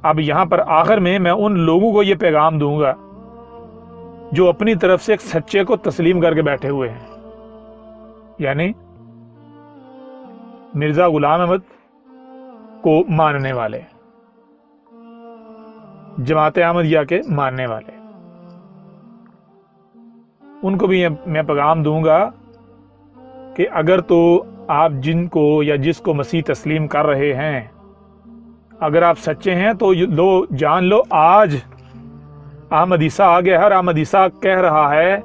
اب یہاں پر آخر میں میں ان لوگوں کو یہ پیغام دوں گا جو اپنی طرف سے ایک سچے کو تسلیم کر کے بیٹھے ہوئے ہیں، یعنی مرزا غلام احمد کو ماننے والے، جماعت احمدیہ کے ماننے والے، ان کو بھی میں پیغام دوں گا کہ اگر تو آپ جن کو یا جس کو مسیح تسلیم کر رہے ہیں، اگر آپ سچے ہیں تو لو جان لو، آج احمد عیسیٰ آ گیا ہے، اور احمد عیسیٰ کہہ رہا ہے،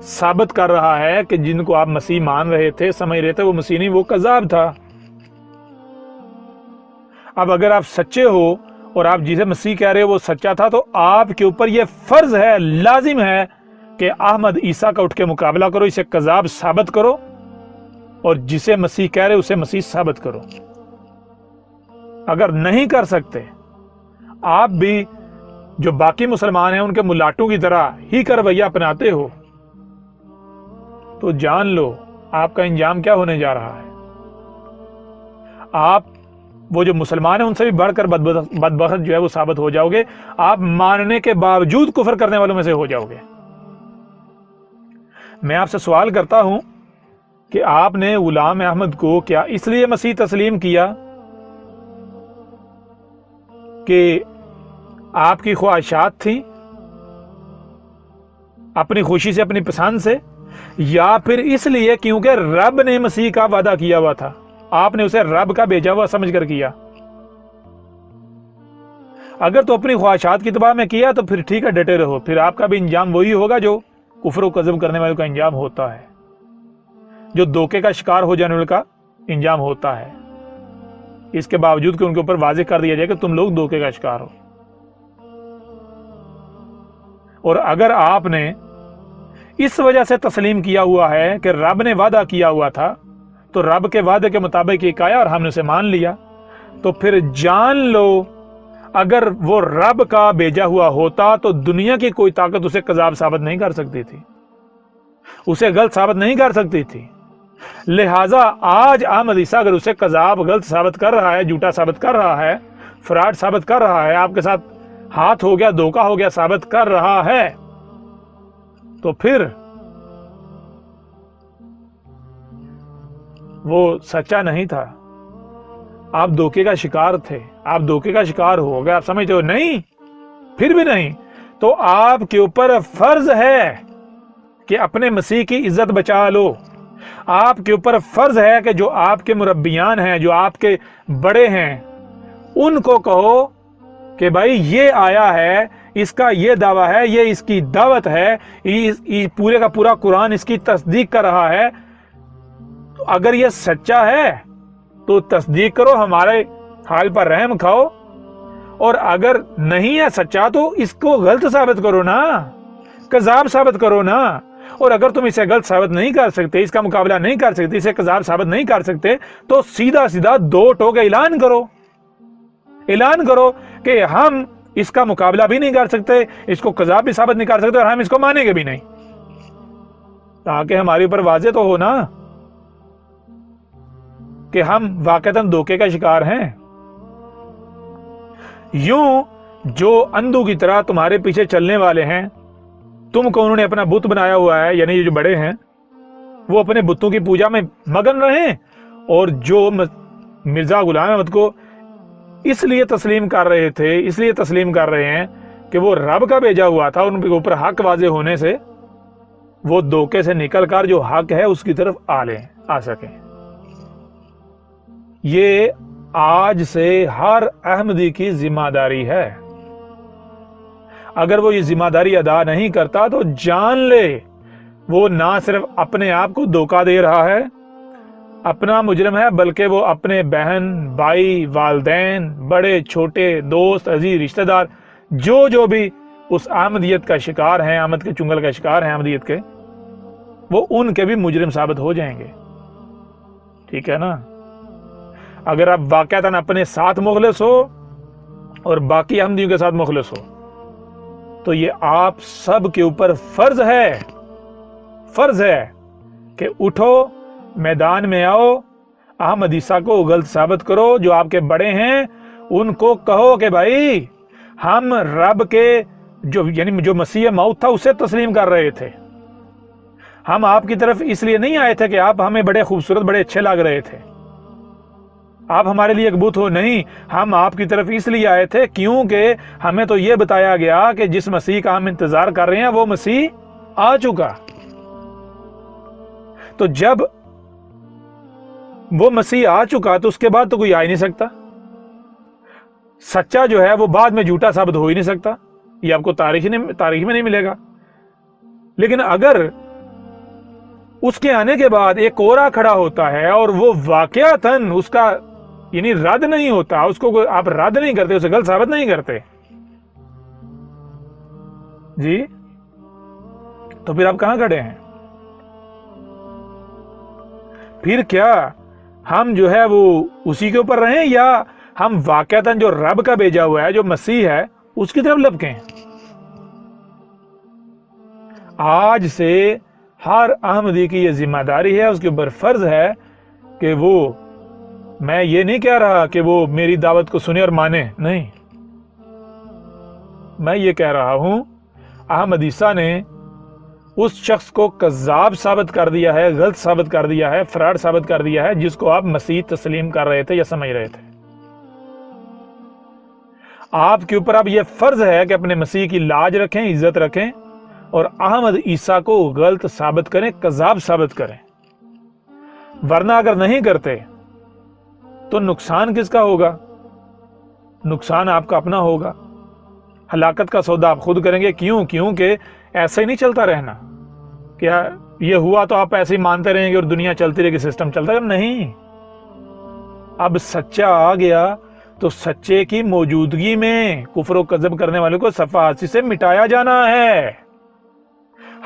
ثابت کر رہا ہے کہ جن کو آپ مسیح مان رہے تھے، سمجھ رہے تھے وہ مسیح نہیں، وہ کذاب تھا۔ اب اگر آپ سچے ہو اور آپ جسے مسیح کہہ رہے ہو وہ سچا تھا، تو آپ کے اوپر یہ فرض ہے، لازم ہے کہ احمد عیسیٰ کا اٹھ کے مقابلہ کرو، اسے کذاب ثابت کرو، اور جسے مسیح کہہ رہے اسے مسیح ثابت کرو۔ اگر نہیں کر سکتے، آپ بھی جو باقی مسلمان ہیں ان کے ملاٹوں کی طرح ہی کا رویہ اپناتے ہو، تو جان لو آپ کا انجام کیا ہونے جا رہا ہے۔ آپ وہ جو مسلمان ہیں ان سے بھی بڑھ کر بدبخت جو ہے وہ ثابت ہو جاؤ گے، آپ ماننے کے باوجود کفر کرنے والوں میں سے ہو جاؤ گے۔ میں آپ سے سوال کرتا ہوں کہ آپ نے غلام احمد کو کیا اس لیے مسیح تسلیم کیا کہ آپ کی خواہشات تھیں، اپنی خوشی سے، اپنی پسند سے، یا پھر اس لیے کیونکہ رب نے مسیح کا وعدہ کیا ہوا تھا، آپ نے اسے رب کا بھیجا ہوا سمجھ کر کیا؟ اگر تو اپنی خواہشات کی تباہ میں کیا تو پھر ٹھیک ہے، ڈٹے رہو، پھر آپ کا بھی انجام وہی ہوگا جو کفر و کذب کرنے والوں کا انجام ہوتا ہے، جو دھوکے کا شکار ہو جانے والوں کا انجام ہوتا ہے، اس کے باوجود کہ ان کے اوپر واضح کر دیا جائے کہ تم لوگ دھوکے کا شکار ہو۔ اور اگر آپ نے اس وجہ سے تسلیم کیا ہوا ہے کہ رب نے وعدہ کیا ہوا تھا، تو رب کے وعدے کے مطابق ایک آیا اور ہم نے اسے مان لیا، تو پھر جان لو اگر وہ رب کا بھیجا ہوا ہوتا تو دنیا کی کوئی طاقت اسے کذاب ثابت نہیں کر سکتی تھی، اسے غلط ثابت نہیں کر سکتی تھی۔ لہٰذا آج احمد عیسیٰ اگر اسے کذاب، غلط ثابت کر رہا ہے، جھوٹا ثابت کر رہا ہے، فراڈ ثابت کر رہا ہے، آپ کے ساتھ ہاتھ ہو گیا، دھوکا ہو گیا ثابت کر رہا ہے، تو پھر وہ سچا نہیں تھا، آپ دھوکے کا شکار تھے، آپ دھوکے کا شکار ہو گئے، آپ سمجھتے ہو نہیں، پھر بھی نہیں، تو آپ کے اوپر فرض ہے کہ اپنے مسیح کی عزت بچا لو۔ آپ کے اوپر فرض ہے کہ جو آپ کے مربیان ہیں، جو آپ کے بڑے ہیں، ان کو کہو کہ بھائی یہ آیا ہے، اس کا یہ دعویٰ ہے، یہ اس کی دعوت ہے، پورے کا پورا قرآن اس کی تصدیق کر رہا ہے، تو اگر یہ سچا ہے تو تصدیق کرو، ہمارے حال پر رحم کھاؤ، اور اگر نہیں ہے سچا تو اس کو غلط ثابت کرو نا، کذاب ثابت کرو نا۔ اور اگر تم اسے غلط ثابت نہیں کر سکتے، اس کا مقابلہ نہیں کر سکتے، اسے کذاب ثابت نہیں کر سکتے، تو سیدھا سیدھا دو ٹوک اعلان کرو، اعلان کرو کہ ہم اس کا مقابلہ بھی نہیں کر سکتے، اس کو کذاب بھی ثابت نہیں کر سکتے، اور ہم اس کو مانیں گے بھی نہیں، تاکہ ہمارے اوپر واضح تو ہو نا کہ ہم واقعتاً دھوکے کا شکار ہیں۔ یوں جو اندھو کی طرح تمہارے پیچھے چلنے والے ہیں، تم کو انہوں نے اپنا بت بنایا ہوا ہے، یعنی یہ جو بڑے ہیں وہ اپنے بتوں کی پوجا میں مگن رہیں، اور جو مرزا غلام احمد کو اس لیے تسلیم کر رہے تھے، اس لیے تسلیم کر رہے ہیں کہ وہ رب کا بھیجا ہوا تھا، ان کے اوپر حق واضح ہونے سے وہ دھوکے سے نکل کر جو حق ہے اس کی طرف آ سکیں۔ یہ آج سے ہر احمدی کی ذمہ داری ہے۔ اگر وہ یہ ذمہ داری ادا نہیں کرتا تو جان لے وہ نہ صرف اپنے آپ کو دھوکہ دے رہا ہے، اپنا مجرم ہے، بلکہ وہ اپنے بہن، بھائی، والدین، بڑے چھوٹے، دوست، عزیز، رشتہ دار، جو بھی اس احمدیت کا شکار ہیں، احمد کے چنگل کا شکار ہیں احمدیت کے، وہ ان کے بھی مجرم ثابت ہو جائیں گے۔ ٹھیک ہے نا؟ اگر آپ واقعتاً اپنے ساتھ مخلص ہو اور باقی احمدیوں کے ساتھ مخلص ہو تو یہ آپ سب کے اوپر فرض ہے کہ اٹھو، میدان میں آؤ، احمد عیسیٰ کو غلط ثابت کرو، جو آپ کے بڑے ہیں ان کو کہو کہ بھائی ہم رب کے جو مسیح موت تھا اسے تسلیم کر رہے تھے. ہم آپ کی طرف اس لیے نہیں آئے تھے کہ آپ ہمیں بڑے خوبصورت بڑے اچھے لگ رہے تھے, آپ ہمارے لیے ایک بت ہو. نہیں, ہم آپ کی طرف اس لیے آئے تھے کیونکہ ہمیں تو یہ بتایا گیا کہ جس مسیح کا ہم انتظار کر رہے ہیں وہ مسیح آ چکا. تو جب وہ مسیح آ چکا تو اس کے بعد تو کوئی آ ہی نہیں سکتا. سچا جو ہے وہ بعد میں جھوٹا ثابت ہو ہی نہیں سکتا. یہ آپ کو تاریخ میں نہیں ملے گا. لیکن اگر اس کے آنے کے بعد ایک کورا کھڑا ہوتا ہے اور وہ واقعتاً اس کا رد نہیں ہوتا, اس کو آپ رد نہیں کرتے, اسے غلط ثابت نہیں کرتے جی, تو پھر آپ کہاں کھڑے ہیں؟ پھر کیا ہم جو ہے وہ اسی کے اوپر رہیں یا ہم واقعتاً جو رب کا بھیجا ہوا ہے جو مسیح ہے اس کی طرف لپکیں؟ آج سے ہر احمدی کی یہ ذمہ داری ہے, اس کے اوپر فرض ہے کہ وہ, میں یہ نہیں کہہ رہا کہ وہ میری دعوت کو سنے اور مانے, نہیں, میں یہ کہہ رہا ہوں احمد عیسیٰ نے اس شخص کو کذاب ثابت کر دیا ہے, غلط ثابت کر دیا ہے, فراڈ ثابت کر دیا ہے جس کو آپ مسیح تسلیم کر رہے تھے یا سمجھ رہے تھے. آپ کے اوپر اب یہ فرض ہے کہ اپنے مسیح کی لاج رکھیں, عزت رکھیں اور احمد عیسیٰ کو غلط ثابت کریں, کذاب ثابت کریں. ورنہ اگر نہیں کرتے تو نقصان کس کا ہوگا؟ نقصان آپ کا اپنا ہوگا. ہلاکت کا سودا آپ خود کریں گے. کیوں؟ کیونکہ ایسے ہی نہیں چلتا رہنا کہ یہ ہوا تو آپ ایسے ہی مانتے رہیں گے اور دنیا چلتی رہے گی, سسٹم چلتا رہے. نہیں, اب سچا آ گیا تو سچے کی موجودگی میں کفر و کذب کرنے والوں کو صفحاتی سے مٹایا جانا ہے.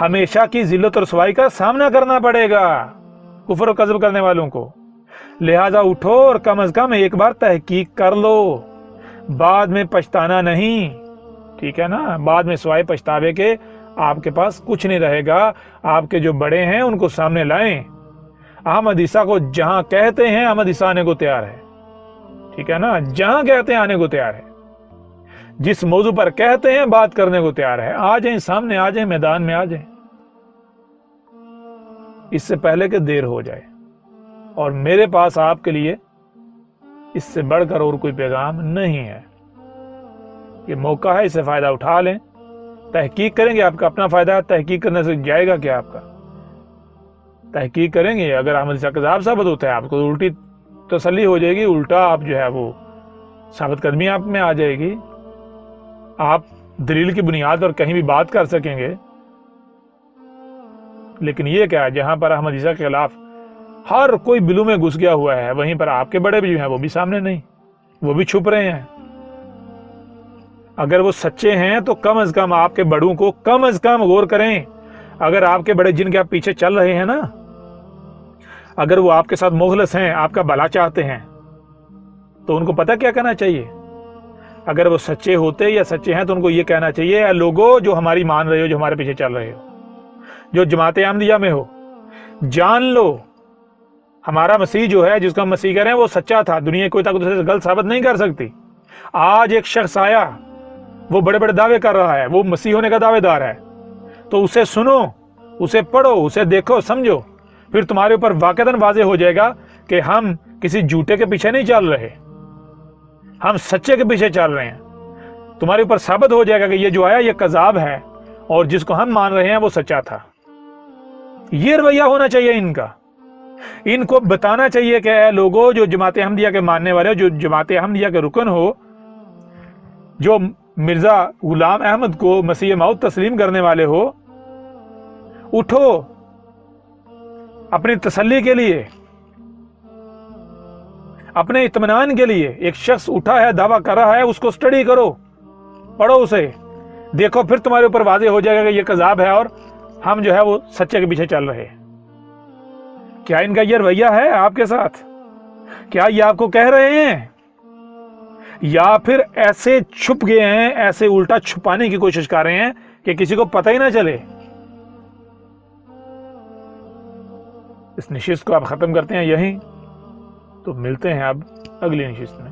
ہمیشہ کی ذلت اور رسوائی کا سامنا کرنا پڑے گا کفر و کذب کرنے والوں کو. لہذا اٹھو اور کم از کم ایک بار تحقیق کر لو, بعد میں پچھتانا نہیں. ٹھیک ہے نا؟ بعد میں سوائے پچھتاوے کے آپ کے پاس کچھ نہیں رہے گا. آپ کے جو بڑے ہیں ان کو سامنے لائیں. احمد عیسیٰ کو جہاں کہتے ہیں احمد عیسیٰ آنے کو تیار ہے. ٹھیک ہے نا؟ جہاں کہتے ہیں آنے کو تیار ہے, جس موضوع پر کہتے ہیں بات کرنے کو تیار ہے. آ جائیں, سامنے آ جائیں, میدان میں آ جائیں, اس سے پہلے کہ دیر ہو جائے. اور میرے پاس آپ کے لیے اس سے بڑھ کر اور کوئی پیغام نہیں ہے. یہ موقع ہے, اس سے فائدہ اٹھا لیں. تحقیق کریں گے, آپ کا اپنا فائدہ ہے. تحقیق کرنے سے جائے گا کیا آپ کا؟ تحقیق کریں گے, اگر احمد عیسیٰ کذاب ثابت ہوتا ہے آپ کو الٹی تسلی ہو جائے گی, الٹا آپ جو ہے وہ ثابت قدمی آپ میں آ جائے گی. آپ دلیل کی بنیاد پر کہیں بھی بات کر سکیں گے. لیکن یہ کیا ہے, جہاں پر احمد عیسیٰ کے خلاف ہر کوئی بلو میں گھس گیا ہوا ہے, وہیں پر آپ کے بڑے بھی جو ہیں وہ بھی سامنے نہیں, وہ بھی چھپ رہے ہیں. اگر وہ سچے ہیں تو کم از کم آپ کے بڑوں کو کم از کم غور کریں. اگر آپ کے بڑے جن کے آپ پیچھے چل رہے ہیں نا, اگر وہ آپ کے ساتھ مخلص ہیں, آپ کا بھلا چاہتے ہیں, تو ان کو پتہ کیا کہنا چاہیے؟ اگر وہ سچے ہوتے یا سچے ہیں تو ان کو یہ کہنا چاہیے, اے لوگوں جو ہماری مان رہے ہو, جو ہمارے پیچھے چل رہے ہو, جو جماعت احمدیہ میں ہو, جان لو ہمارا مسیح جو ہے, جس کو ہم مسیح کہہ رہے ہیں, وہ سچا تھا. دنیا کوئی طاقت اسے غلط ثابت نہیں کر سکتی. آج ایک شخص آیا, وہ بڑے بڑے دعوے کر رہا ہے, وہ مسیح ہونے کا دعوے دار ہے, تو اسے سنو, اسے پڑھو, اسے دیکھو, سمجھو. پھر تمہارے اوپر واقعتاً واضح ہو جائے گا کہ ہم کسی جھوٹے کے پیچھے نہیں چل رہے, ہم سچے کے پیچھے چل رہے ہیں. تمہارے اوپر ثابت ہو جائے گا کہ یہ جو آیا یہ کذاب ہے اور جس کو ہم مان رہے ہیں وہ سچا تھا. یہ رویہ ہونا چاہیے ان کا. ان کو بتانا چاہیے کہ اے لوگوں جو جماعت احمدیہ کے ماننے والے ہو, جو جماعت احمدیہ کے رکن ہو, جو مرزا غلام احمد کو مسیح موعود تسلیم کرنے والے ہو, اٹھو اپنی تسلی کے لیے, اپنے اطمینان کے لیے. ایک شخص اٹھا ہے, دعویٰ کر رہا ہے, اس کو سٹڈی کرو, پڑھو اسے, دیکھو, پھر تمہارے اوپر واضح ہو جائے گا کہ یہ کذاب ہے اور ہم جو ہے وہ سچے کے پیچھے چل رہے. کیا ان کا یہ رویہ ہے آپ کے ساتھ؟ کیا یہ آپ کو کہہ رہے ہیں, یا پھر ایسے چھپ گئے ہیں, ایسے الٹا چھپانے کی کوشش کر رہے ہیں کہ کسی کو پتہ ہی نہ چلے؟ اس نشست کو آپ ختم کرتے ہیں یہیں, تو ملتے ہیں اب اگلی نشست میں.